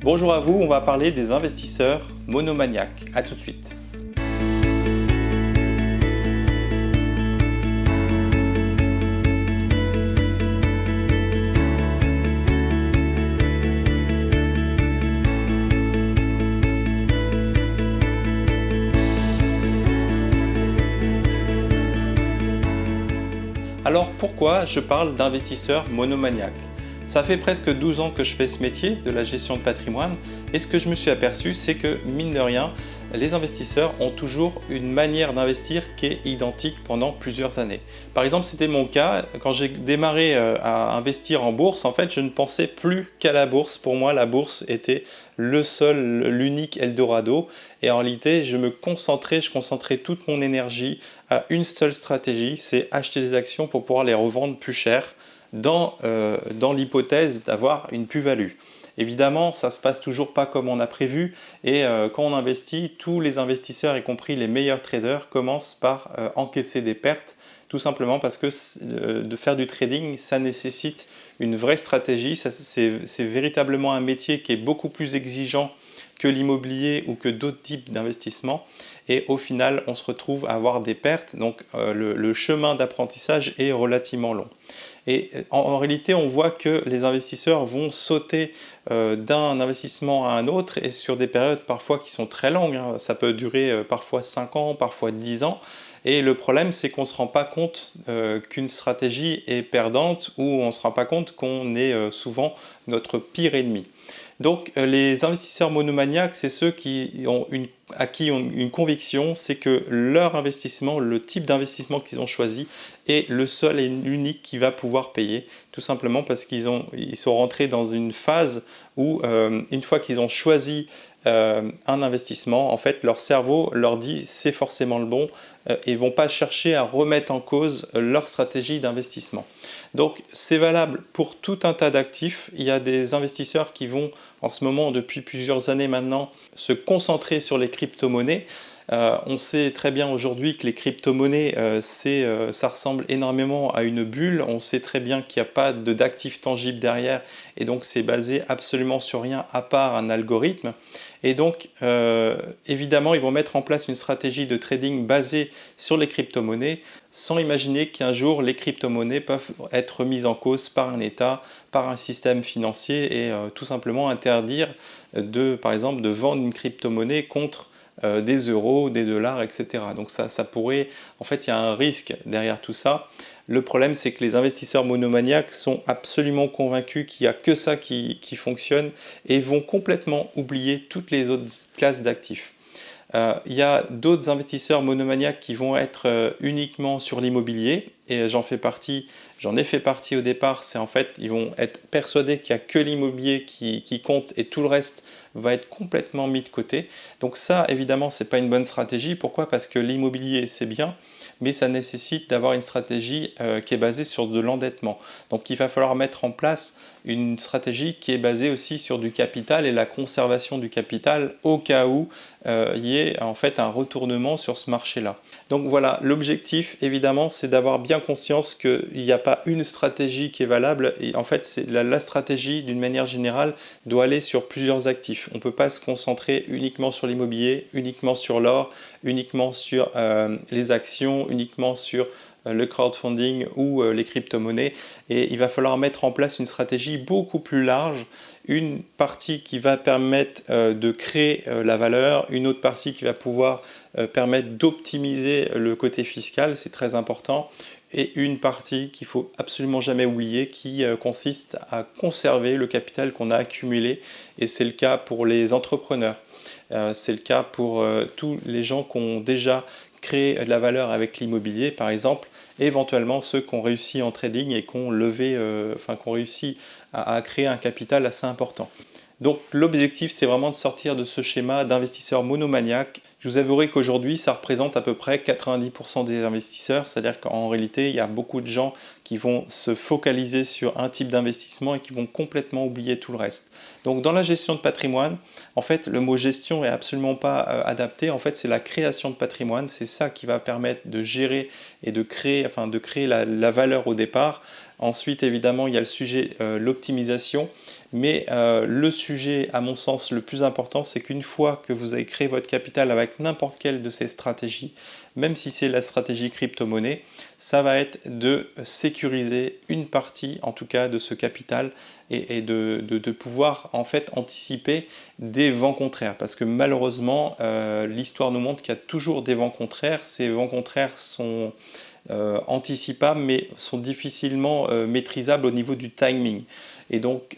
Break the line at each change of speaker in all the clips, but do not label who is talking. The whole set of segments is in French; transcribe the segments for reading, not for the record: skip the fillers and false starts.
Bonjour à vous, on va parler des investisseurs monomaniaques. A tout de suite. Alors pourquoi je parle d'investisseurs monomaniaques? Ça fait presque 12 ans que je fais ce métier de la gestion de patrimoine et ce que je me suis aperçu, c'est que mine de rien, les investisseurs ont toujours une manière d'investir qui est identique pendant plusieurs années. Par exemple, c'était mon cas, quand j'ai démarré à investir en bourse, en fait, je ne pensais plus qu'à la bourse. Pour moi, la bourse était l'unique Eldorado. Et en réalité, je concentrais toute mon énergie à une seule stratégie, c'est acheter des actions pour pouvoir les revendre plus cher dans l'hypothèse d'avoir une plus-value. Évidemment, ça ne se passe toujours pas comme on a prévu et quand on investit, tous les investisseurs, y compris les meilleurs traders, commencent par encaisser des pertes, tout simplement parce que de faire du trading, ça nécessite une vraie stratégie. C'est véritablement un métier qui est beaucoup plus exigeant que l'immobilier ou que d'autres types d'investissements. Et au final, on se retrouve à avoir des pertes. Donc le chemin d'apprentissage est relativement long. Et en réalité, on voit que les investisseurs vont sauter d'un investissement à un autre et sur des périodes parfois qui sont très longues. Ça peut durer parfois 5 ans, parfois 10 ans. Et le problème, c'est qu'on ne se rend pas compte qu'une stratégie est perdante ou on ne se rend pas compte qu'on est souvent notre pire ennemi. Donc les investisseurs monomaniaques, c'est ceux qui ont une conviction, c'est que leur investissement, le type d'investissement qu'ils ont choisi est le seul et l'unique qui va pouvoir payer, tout simplement parce qu'ils sont rentrés dans une phase où une fois qu'ils ont choisi un investissement, en fait leur cerveau leur dit c'est forcément le bon et ne vont pas chercher à remettre en cause leur stratégie d'investissement. Donc c'est valable pour tout un tas d'actifs. Il y a des investisseurs qui vont en ce moment depuis plusieurs années maintenant se concentrer sur les crypto-monnaies. On sait très bien aujourd'hui que les crypto-monnaies, ça ressemble énormément à une bulle. On sait très bien qu'il n'y a pas d'actifs tangibles derrière et donc c'est basé absolument sur rien à part un algorithme. Et donc, évidemment, ils vont mettre en place une stratégie de trading basée sur les crypto-monnaies sans imaginer qu'un jour, les crypto-monnaies peuvent être mises en cause par un État, par un système financier et tout simplement interdire, par exemple, de vendre une crypto-monnaie contre des euros, des dollars, etc. Donc ça pourrait... En fait, il y a un risque derrière tout ça. Le problème, c'est que les investisseurs monomaniaques sont absolument convaincus qu'il n'y a que ça qui fonctionne et vont complètement oublier toutes les autres classes d'actifs. Il y a d'autres investisseurs monomaniaques qui vont être uniquement sur l'immobilier et j'en ai fait partie au départ. C'est en fait, ils vont être persuadés qu'il n'y a que l'immobilier qui compte et tout le reste va être complètement mis de côté. Donc ça, évidemment, ce n'est pas une bonne stratégie. Pourquoi? Parce que l'immobilier, c'est bien, mais ça nécessite d'avoir une stratégie qui est basée sur de l'endettement. Donc il va falloir mettre en place une stratégie qui est basée aussi sur du capital et la conservation du capital au cas où il y ait en fait un retournement sur ce marché-là. Donc voilà, l'objectif évidemment c'est d'avoir bien conscience qu'il n'y a pas une stratégie qui est valable et en fait la stratégie d'une manière générale doit aller sur plusieurs actifs. On ne peut pas se concentrer uniquement sur l'immobilier, uniquement sur l'or, uniquement sur les actions, uniquement sur le crowdfunding ou les crypto-monnaies et il va falloir mettre en place une stratégie beaucoup plus large, une partie qui va permettre de créer la valeur, une autre partie qui va pouvoir permettre d'optimiser le côté fiscal, c'est très important, et une partie qu'il ne faut absolument jamais oublier qui consiste à conserver le capital qu'on a accumulé et c'est le cas pour les entrepreneurs, c'est le cas pour tous les gens qui ont déjà créé de la valeur avec l'immobilier par exemple, et éventuellement ceux qui ont réussi en trading et qui ont réussi à créer un capital assez important. Donc l'objectif c'est vraiment de sortir de ce schéma d'investisseurs monomaniaques. Je vous avouerai qu'aujourd'hui ça représente à peu près 90% des investisseurs, c'est-à-dire qu'en réalité il y a beaucoup de gens qui vont se focaliser sur un type d'investissement et qui vont complètement oublier tout le reste. Donc dans la gestion de patrimoine, en fait le mot gestion est absolument pas adapté, en fait c'est la création de patrimoine, c'est ça qui va permettre de gérer et de créer la valeur au départ. Ensuite, évidemment, il y a le sujet l'optimisation. Mais le sujet, à mon sens, le plus important, c'est qu'une fois que vous avez créé votre capital avec n'importe quelle de ces stratégies, même si c'est la stratégie crypto-monnaie, ça va être de sécuriser une partie, en tout cas, de ce capital et de pouvoir en fait anticiper des vents contraires. Parce que malheureusement, l'histoire nous montre qu'il y a toujours des vents contraires. Ces vents contraires sont anticipables, mais sont difficilement maîtrisables au niveau du timing. Et donc,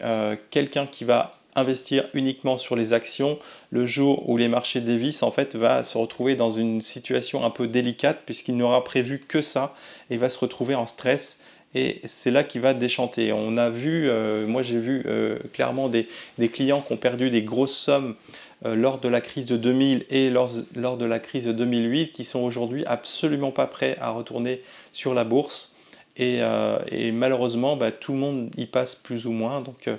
quelqu'un qui va investir uniquement sur les actions, le jour où les marchés dévissent, en fait, va se retrouver dans une situation un peu délicate puisqu'il n'aura prévu que ça et va se retrouver en stress. Et c'est là qu'il va déchanter. On a vu, moi j'ai vu clairement des clients qui ont perdu des grosses sommes lors de la crise de 2000 et lors de la crise de 2008 qui sont aujourd'hui absolument pas prêts à retourner sur la bourse. Et malheureusement, tout le monde y passe plus ou moins. Donc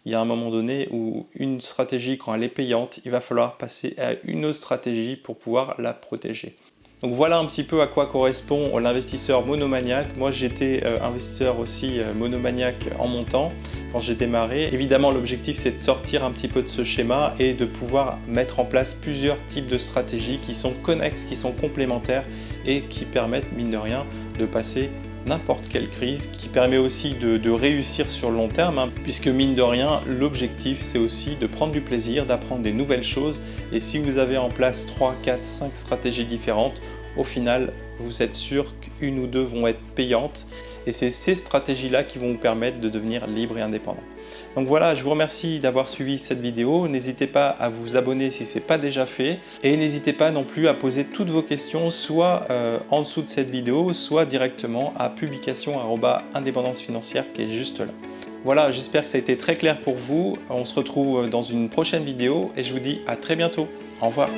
il y a un moment donné où une stratégie, quand elle est payante, il va falloir passer à une autre stratégie pour pouvoir la protéger. Donc voilà un petit peu à quoi correspond l'investisseur monomaniaque. Moi j'étais investisseur aussi monomaniaque en mon temps quand j'ai démarré. Évidemment l'objectif c'est de sortir un petit peu de ce schéma et de pouvoir mettre en place plusieurs types de stratégies qui sont connexes, qui sont complémentaires et qui permettent mine de rien de passer n'importe quelle crise, qui permet aussi de réussir sur le long terme, puisque mine de rien, l'objectif c'est aussi de prendre du plaisir, d'apprendre des nouvelles choses, et si vous avez en place 3, 4, 5 stratégies différentes, au final, vous êtes sûr qu'une ou deux vont être payantes, et c'est ces stratégies-là qui vont vous permettre de devenir libre et indépendant. Donc voilà, je vous remercie d'avoir suivi cette vidéo. N'hésitez pas à vous abonner si ce n'est pas déjà fait. Et n'hésitez pas non plus à poser toutes vos questions, soit en dessous de cette vidéo, soit directement à publication@independancefinancière qui est juste là. Voilà, j'espère que ça a été très clair pour vous. On se retrouve dans une prochaine vidéo et je vous dis à très bientôt. Au revoir.